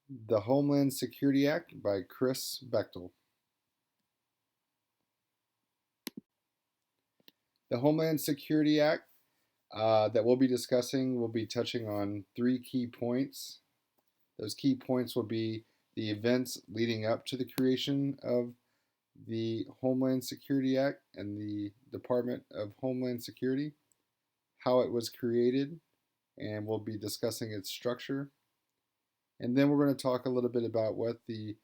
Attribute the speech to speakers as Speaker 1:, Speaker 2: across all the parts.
Speaker 1: The Homeland Security Act by Chris Bechtel. The Homeland Security Act that we'll be discussing will be touching on three key points. Those key points will be the events leading up to the creation of the Homeland Security Act and the Department of Homeland Security, how it was created, and we'll be discussing its structure. And then we're going to talk a little bit about what the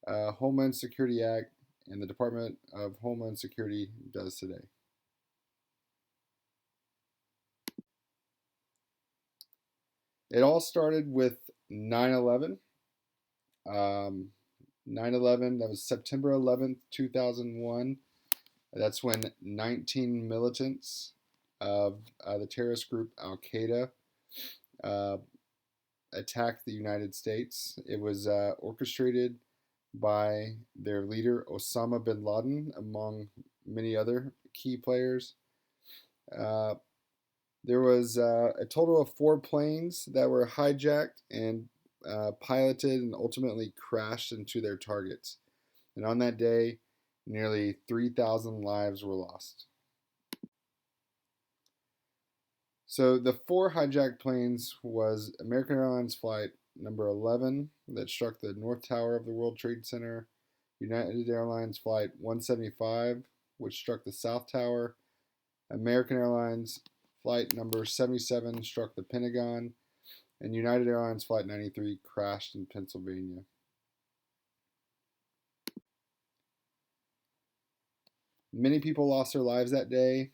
Speaker 1: Homeland Security Act and the Department of Homeland Security does today. It all started with 9/11. 9/11, that was September 11th, 2001. That's when 19 militants of the terrorist group Al Qaeda uh, attacked the United States. It was orchestrated by their leader, Osama bin Laden, among many other key players. Uh, there was a total of four planes that were hijacked and piloted and ultimately crashed into their targets. And on that day, nearly 3,000 lives were lost. So the four hijacked planes was American Airlines flight number 11 that struck the North Tower of the World Trade Center, United Airlines flight 175 which struck the South Tower, American Airlines flight number 77 struck the Pentagon, and United Airlines flight 93 crashed in Pennsylvania. Many people lost their lives that day.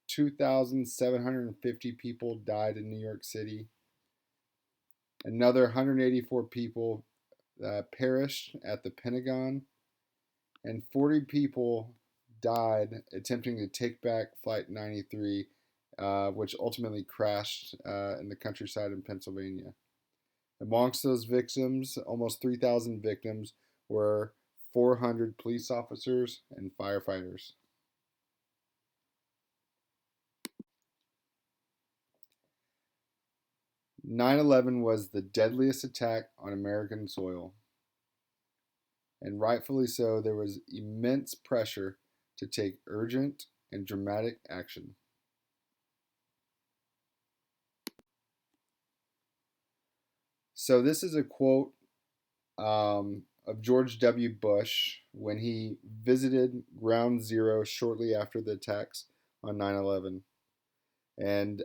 Speaker 1: 2,750 people died in New York City. Another 184 people perished at the Pentagon, and 40 people died attempting to take back Flight 93, which ultimately crashed in the countryside in Pennsylvania. Amongst those victims, almost 3,000 victims, were 400 police officers and firefighters. 9/11 was the deadliest attack on American soil, and rightfully so. There was immense pressure to take urgent and dramatic action. So, this is a quote of George W. Bush when he visited Ground Zero shortly after the attacks on 9/11. And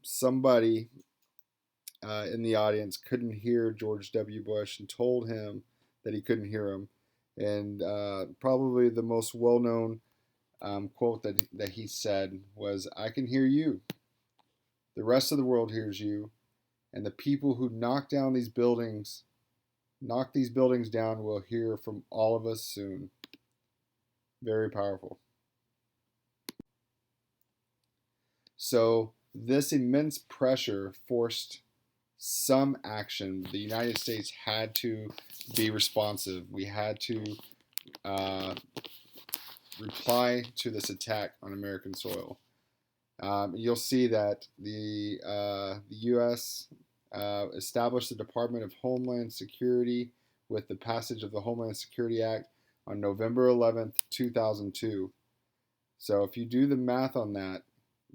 Speaker 1: somebody in the audience couldn't hear George W. Bush and told him that he couldn't hear him. And probably the most well known quote that he said was, "I can hear you. The rest of the world hears you. And the people who knock these buildings down will hear from all of us soon." Very powerful. So, this immense pressure forced some action. The United States had to be responsive. We had to uh, reply to this attack on American soil. You'll see that the U.S. Established the Department of Homeland Security with the passage of the Homeland Security Act on November 11th, 2002. So if you do the math on that,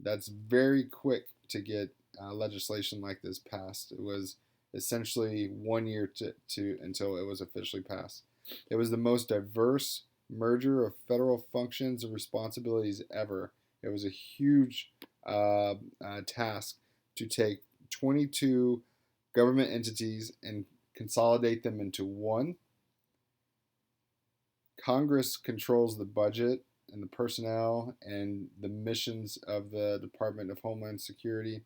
Speaker 1: that's very quick to get legislation like this passed. It was essentially 1 year to until it was officially passed. It was the most diverse merger of federal functions and responsibilities ever. It was a huge task to take 22 government entities and consolidate them into one. Congress controls the budget and the personnel and the missions of the Department of Homeland Security.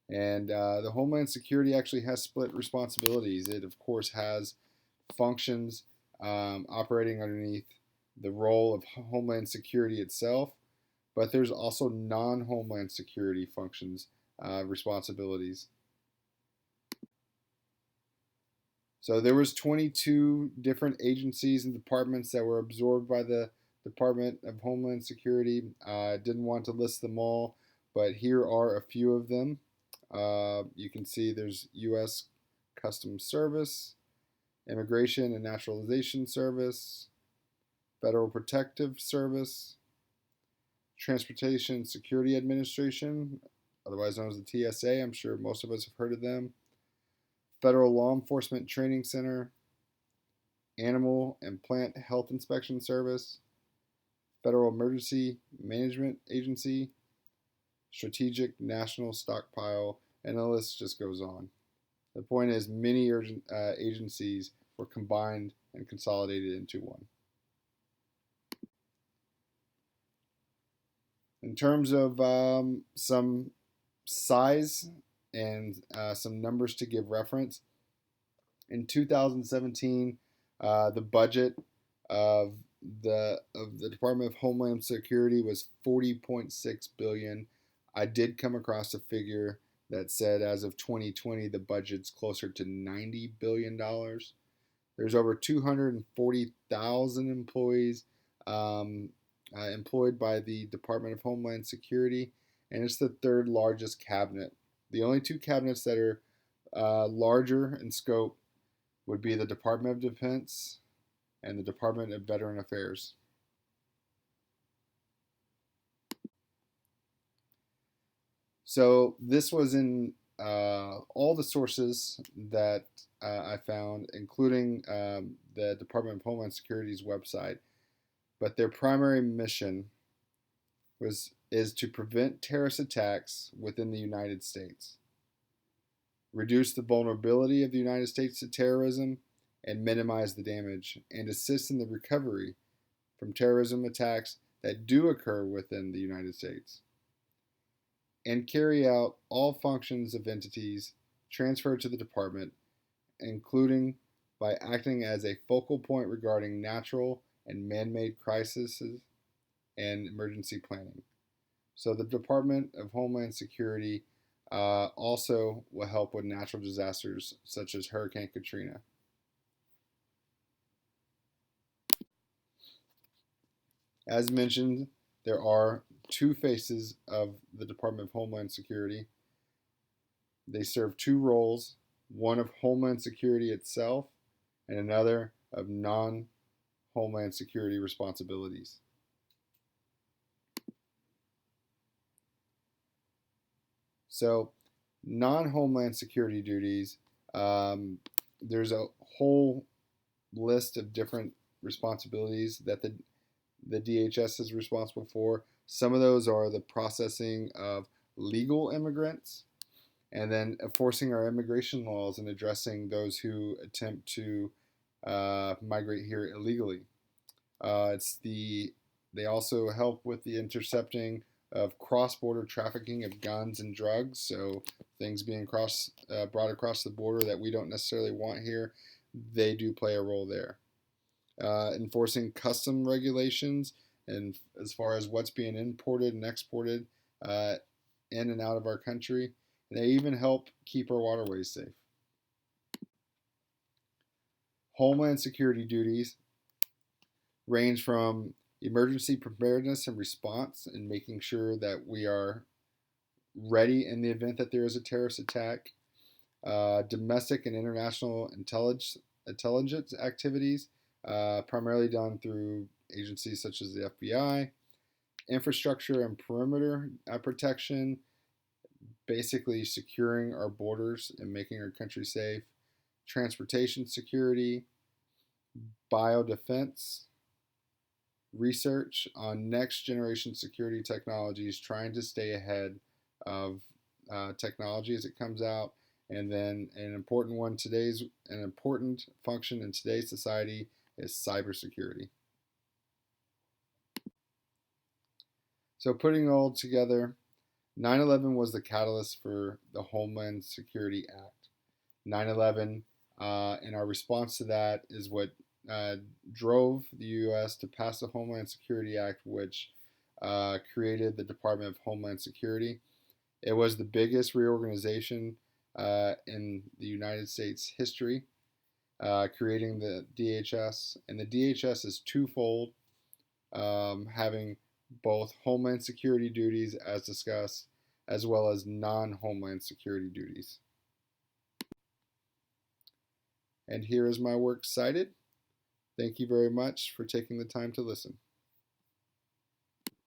Speaker 1: And the Homeland Security actually has split responsibilities. It, of course, has functions operating underneath the role of Homeland Security itself, but there's also non-Homeland Security functions, responsibilities. So there was 22 different agencies and departments that were absorbed by the Department of Homeland Security. I didn't want to list them all, but here are a few of them. You can see there's U.S. Customs Service, Immigration and Naturalization Service, Federal Protective Service, Transportation Security Administration, otherwise known as the TSA. I'm sure most of us have heard of them. Federal Law Enforcement Training Center, Animal and Plant Health Inspection Service, Federal Emergency Management Agency, Strategic National Stockpile, and the list just goes on. The point is, many agencies were combined and consolidated into one. In terms of some size and some numbers to give reference, in 2017, the budget of the Department of Homeland Security was 40.6 billion. I did come across a figure that said as of 2020 the budget's closer to $90 billion. There's over 240,000 employees employed by the Department of Homeland Security, and it's the third largest cabinet. The only two cabinets that are larger in scope would be the Department of Defense and the Department of Veteran Affairs. So this was in all the sources that I found, including the Department of Homeland Security's website. But their primary mission is to prevent terrorist attacks within the United States, reduce the vulnerability of the United States to terrorism, and minimize the damage, and assist in the recovery from terrorism attacks that do occur within the United States, and carry out all functions of entities transferred to the department, including by acting as a focal point regarding natural and man-made crises and emergency planning. So the Department of Homeland Security also will help with natural disasters such as Hurricane Katrina. As mentioned, there are two faces of the Department of Homeland Security. They serve two roles, one of Homeland Security itself and another of non-Homeland Security responsibilities. So, non-Homeland Security duties, there's a whole list of different responsibilities that the DHS is responsible for. Some of those are the processing of legal immigrants and then enforcing our immigration laws and addressing those who attempt to migrate here illegally. They also help with the intercepting of cross-border trafficking of guns and drugs, so things being brought across the border that we don't necessarily want here, they do play a role there. Enforcing custom regulations and as far as what's being imported and exported in and out of our country. And they even help keep our waterways safe. Homeland Security duties range from emergency preparedness and response and making sure that we are ready in the event that there is a terrorist attack, domestic and international intelligence activities, primarily done through agencies such as the FBI, infrastructure and perimeter protection, basically securing our borders and making our country safe, transportation security, biodefense, research on next generation security technologies, trying to stay ahead of technology as it comes out. And then an important function in today's society is cybersecurity. So putting it all together, 9/11 was the catalyst for the Homeland Security Act. 9/11 and our response to that is what drove the U.S. to pass the Homeland Security Act, which created the Department of Homeland Security. It was the biggest reorganization in the United States history, creating the DHS. And the DHS is twofold, having both Homeland Security duties, as discussed, as well as non-homeland security duties. And here is my work cited. Thank you very much for taking the time to listen.